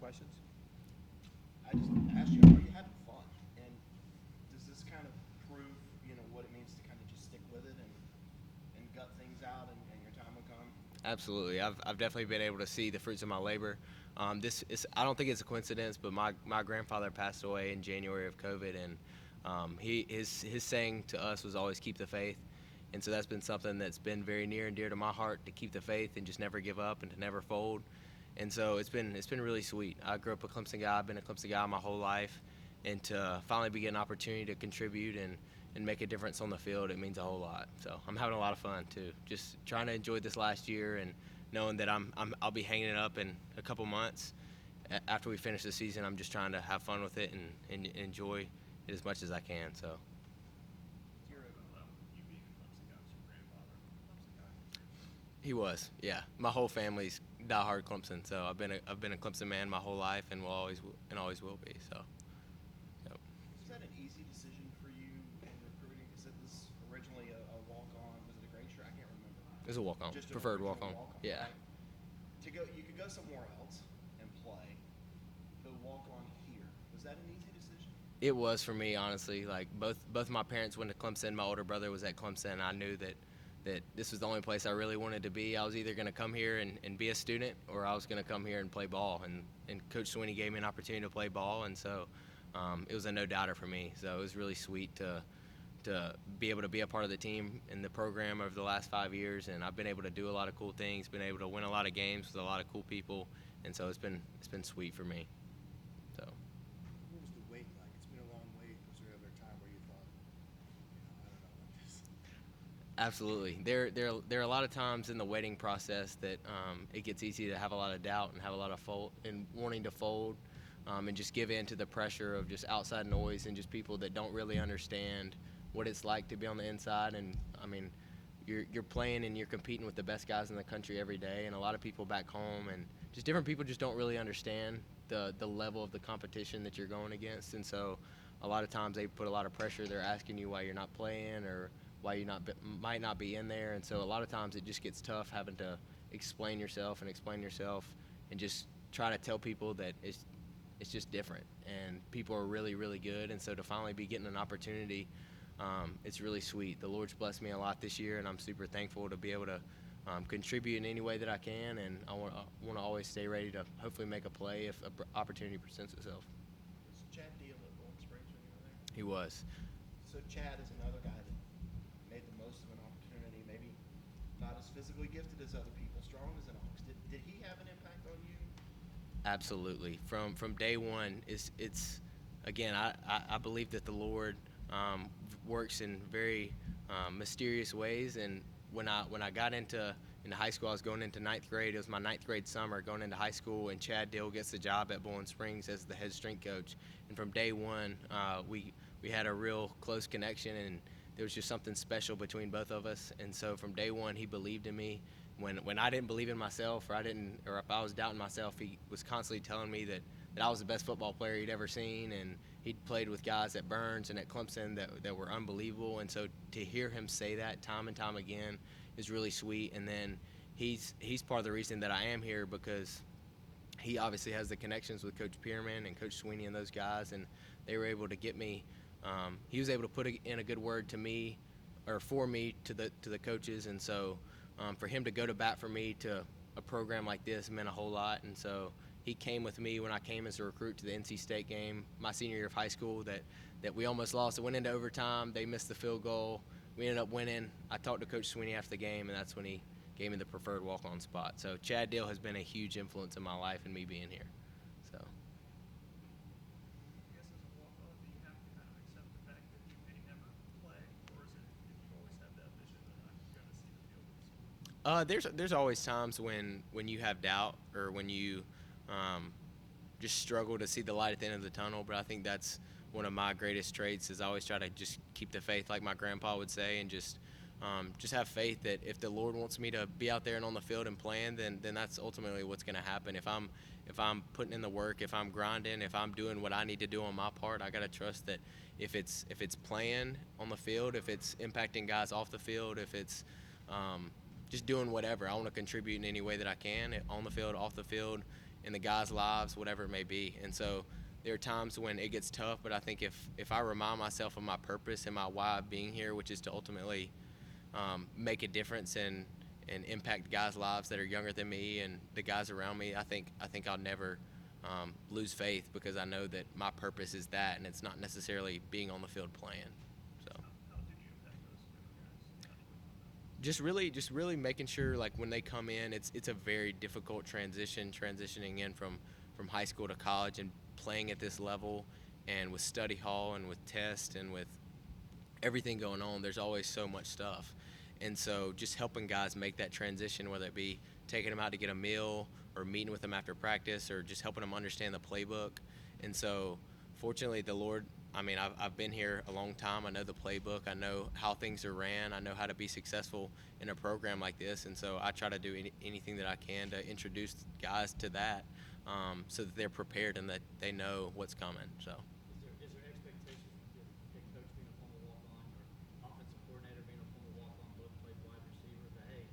questions? I just asked you, are you having fun? And does this kind of prove, what it means to kind of just stick with it and gut things out and your time will come? Absolutely. I've definitely been able to see the fruits of my labor. This is I don't think it's a coincidence, but my grandfather passed away in January of COVID, and his saying to us was always keep the faith, and so that's been something that's been very near and dear to my heart, to keep the faith and just never give up and to never fold. And so it's been really sweet. I grew up a Clemson guy. I've been a Clemson guy my whole life, and to finally be getting an opportunity to contribute and make a difference on the field, it means a whole lot. So I'm having a lot of fun too. Just trying to enjoy this last year and knowing that I'll be hanging it up in a couple months after we finish the season. I'm just trying to have fun with it and enjoy it as much as I can. So You being a Clemson guy, was your grandfather a Clemson guy? he was, yeah. My whole family's diehard Clemson, so I've been a Clemson man my whole life and always will be. So, yep. Was that an easy decision for you in recruiting? Because it was originally a walk-on. Was it a grade year? I can't remember. It was a walk on, Just an preferred walk original on. walk-on, Yeah. right? You could go somewhere else and play, but walk-on here. Was that an easy decision? It was for me, honestly. Like both my parents went to Clemson. My older brother was at Clemson. I knew that this was the only place I really wanted to be. I was either going to come here and be a student, or I was going to come here and play ball. And Coach Sweeney gave me an opportunity to play ball, and so it was a no doubter for me. So it was really sweet to be able to be a part of the team and the program over the last 5 years. And I've been able to do a lot of cool things. Been able to win a lot of games with a lot of cool people, and so it's been sweet for me. So. What was the wait like? It's been a long wait. Was there ever a time where you thought, I don't know about this? Absolutely. There are a lot of times in the waiting process that it gets easy to have a lot of doubt and have a lot of fold and wanting to fold, and just give in to the pressure of just outside noise and just people that don't really understand what it's like to be on the inside. And I mean, you're playing and you're competing with the best guys in the country every day, and a lot of people back home and just different people just don't really understand the level of the competition that you're going against. And so a lot of times they put a lot of pressure. They're asking you why you're not playing or why you might not be in there. And so a lot of times it just gets tough having to explain yourself and just try to tell people that it's just different and people are really really good. And so to finally be getting an opportunity, it's really sweet. The Lord's blessed me a lot this year, and I'm super thankful to be able to contribute in any way that I can. And I want to always stay ready to hopefully make a play if an opportunity presents itself. Was Chad Deal at Bowling Springs when you were there? He was. So Chad is another guy that made the most of an opportunity. Maybe not as physically gifted as other people, strong as an ox. Did he have an impact on you? Absolutely. From day one, it's again. I believe that the Lord works in very mysterious ways. And when I got into high school, I was going into ninth grade. It was my ninth grade summer going into high school, and Chad Dill gets the job at Bowling Springs as the head strength coach. And from day one, we had a real close connection, and there was just something special between both of us. And so from day one, he believed in me. When I didn't believe in myself, or if I was doubting myself, he was constantly telling me that I was the best football player he'd ever seen. And he'd played with guys at Burns and at Clemson that were unbelievable. And so to hear him say that time and time again is really sweet. And then he's part of the reason that I am here, because he obviously has the connections with Coach Pierman and Coach Sweeney and those guys, and they were able to get me. He was able to put in a good word to me, or for me, to the coaches. And so for him to go to bat for me to a program like this meant a whole lot. And so he came with me when I came as a recruit to the NC State game my senior year of high school that we almost lost. It went into overtime. They missed the field goal. We ended up winning. I talked to Coach Sweeney after the game, and that's when he gave me the preferred walk-on spot. So Chad Dill has been a huge influence in my life and me being here. So. I guess as a walk-on, do you have to kind of accept the fact that you may never play, or is it if you always have that vision that I'm going to see the field at some point? There's always times when you have doubt, or when you just struggle to see the light at the end of the tunnel. But I think that's one of my greatest traits, is I always try to just keep the faith, like my grandpa would say, and just have faith that if the Lord wants me to be out there and on the field and playing, then that's ultimately what's going to happen. If I'm putting in the work, if I'm grinding, if I'm doing what I need to do on my part, I got to trust that if it's playing on the field, if it's impacting guys off the field, if it's just doing whatever, I want to contribute in any way that I can, on the field, off the field. in the guys' lives, whatever it may be. And so there are times when it gets tough, but I think if I remind myself of my purpose and my why of being here, which is to ultimately make a difference and impact guys' lives that are younger than me and the guys around me, I think I'll never lose faith, because I know that my purpose is that, and it's not necessarily being on the field playing. So How did you impact those younger guys? How do you work on that? just really making sure, like, when they come in, it's a very difficult transitioning in from high school to college and playing at this level, and with study hall and with tests and with everything going on, there's always so much stuff. And so just helping guys make that transition, whether it be taking them out to get a meal or meeting with them after practice or just helping them understand the playbook. And so fortunately, the Lord, I mean, I've been here a long time. I know the playbook. I know how things are ran. I know how to be successful in a program like this. And so I try to do anything that I can to introduce guys to that, so that they're prepared and that they know what's coming. So. Is there expectations with your head coach being a former walk-on or offensive coordinator being a former walk-on, both played wide receiver, that, hey,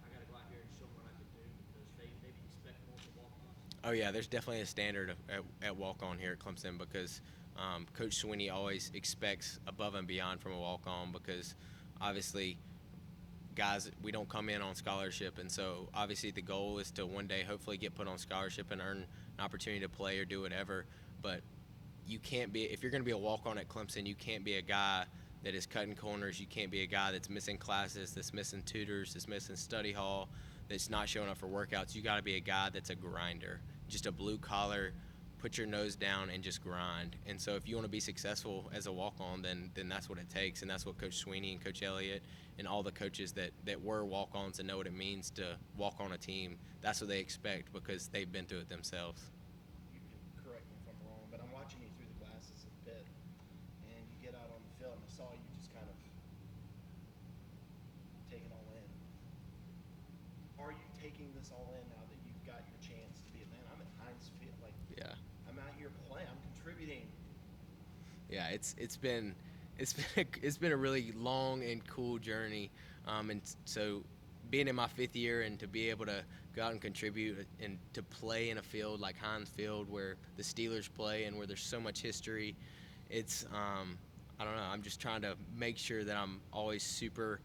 I got to go out here and show them what I can do, because they maybe expect more from walk-ons? Oh yeah, there's definitely a standard at walk-on here at Clemson, because Coach Sweeney always expects above and beyond from a walk-on, because obviously guys, we don't come in on scholarship, and so obviously the goal is to one day hopefully get put on scholarship and earn an opportunity to play or do whatever. But you can't be, if you're going to be a walk-on at Clemson, you can't be a guy that is cutting corners. You can't be a guy that's missing classes, that's missing tutors, that's missing study hall, that's not showing up for workouts. You got to be a guy that's a grinder, just a blue collar, put your nose down and just grind. And so if you want to be successful as a walk-on, then that's what it takes, and that's what Coach Sweeney and Coach Elliott and all the coaches that were walk-ons and know what it means to walk on a team, that's what they expect, because they've been through it themselves. You can correct me if I'm wrong, but I'm watching you through the glasses a bit, and you get out on the field, and I saw you just kind of take it all in. Are you taking this all in now that you've got your chance to be a man? I'm at Heinz Field, like, Yeah. I'm out here playing, I'm contributing. Yeah, it's been a really long and cool journey, and so being in my 5th year and to be able to go out and contribute and to play in a field like Heinz Field, where the Steelers play and where there's so much history, it's I don't know. I'm just trying to make sure that I'm always super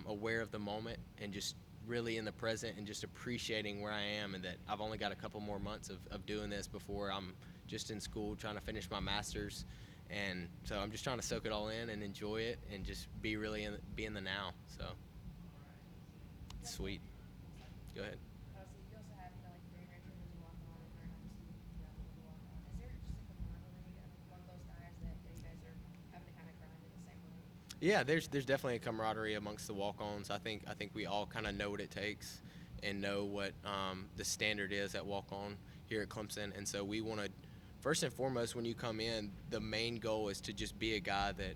aware of the moment and just really in the present and just appreciating where I am, and that I've only got a couple more months of doing this before I'm just in school trying to finish my master's. And so I'm just trying to soak it all in and enjoy it and just be really be in the now. So sweet. Go ahead. So you also have, like, Barry Richards as a walk-on and Aaron Hudson, as a walk-on. Is there just a camaraderie among those guys that you guys are having to kind of grind in the same way? Yeah, there's definitely a camaraderie amongst the walk-ons. I think we all kind of know what it takes and know what the standard is at walk-on here at Clemson, and so we want to, first and foremost, when you come in, the main goal is to just be a guy that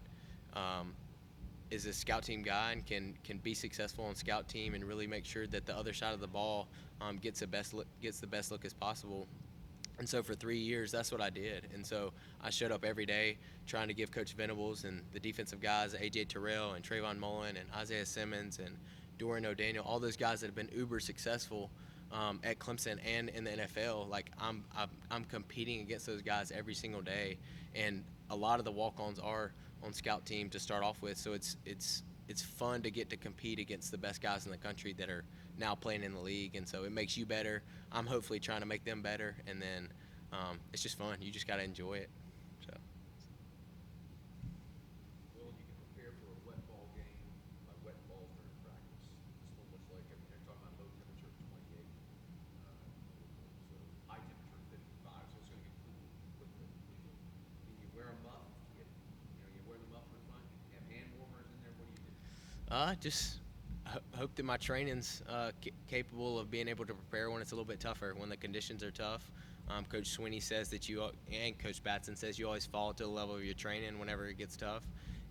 is a scout team guy and can be successful on scout team and really make sure that the other side of the ball gets the best look as possible. And so for 3 years, that's what I did. And so I showed up every day trying to give Coach Venables and the defensive guys, A.J. Terrell and Trayvon Mullen and Isaiah Simmons and Dorian O'Daniel, all those guys that have been uber successful at Clemson and in the NFL. Like, I'm competing against those guys every single day. And a lot of the walk-ons are on scout team to start off with. So it's fun to get to compete against the best guys in the country that are now playing in the league, and so it makes you better. I'm hopefully trying to make them better, and then it's just fun. You just got to enjoy it. So. Well, you can prepare for a wet ball game by wet balls during practice. It's almost like, I mean, they're talking about low temperature 28, so high temperature 55, so it's going to get cool quickly. Can you wear a muff? You wear the muff for fun? You have hand warmers in there? What do you do? Just hope that my training's capable of being able to prepare when it's a little bit tougher, when the conditions are tough. Coach Sweeney says that and Coach Batson says you always fall to the level of your training whenever it gets tough.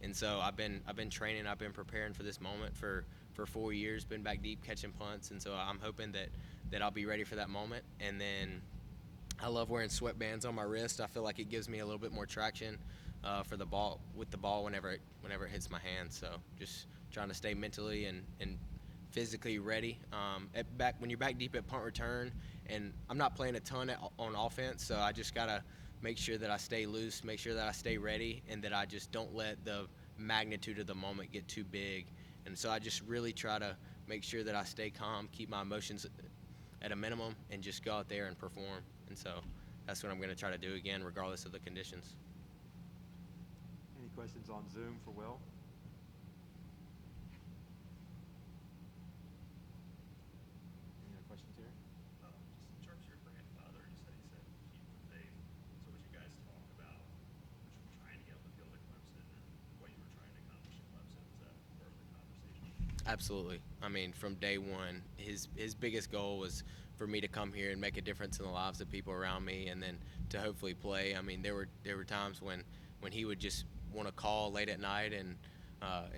And so I've been training, I've been preparing for this moment for 4 years, been back deep catching punts, and so I'm hoping that I'll be ready for that moment. And then I love wearing sweatbands on my wrist. I feel like it gives me a little bit more traction for the ball whenever it hits my hand. So just trying to stay mentally and physically ready. When you're back deep at punt return, and I'm not playing a ton on offense, so I just gotta make sure that I stay loose, make sure that I stay ready, and that I just don't let the magnitude of the moment get too big. And so I just really try to make sure that I stay calm, keep my emotions at a minimum, and just go out there and perform. And so that's what I'm going to try to do again, regardless of the conditions. Any questions on Zoom for Will? Any other questions here? Just in terms of your grandfather, you said keep the faith. So would you guys talk about what you were trying to get on the field at Clemson and what you were trying to accomplish at Clemson? Was that part of the conversation? Absolutely. I mean, from day one, his biggest goal was for me to come here and make a difference in the lives of people around me, and then to hopefully play. I mean, there were times when he would just want to call late at night and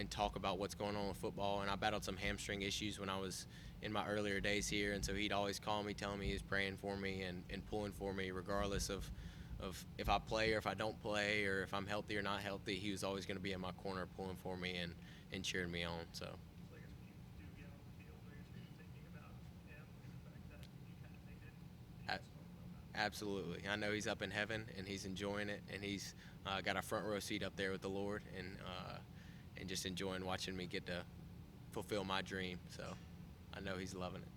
talk about what's going on with football. And I battled some hamstring issues when I was in my earlier days here, and so he'd always call me, telling me he was praying for me and pulling for me, regardless of if I play or if I don't play or if I'm healthy or not healthy. He was always going to be in my corner, pulling for me and cheering me on. So. So I guess when you do get on the field, I guess you're thinking about him and the fact that you kind of made it. And you A- just talk about that. Absolutely. I know he's up in heaven and he's enjoying it, and he's got a front row seat up there with the Lord, and just enjoying watching me get to fulfill my dream. So I know he's loving it.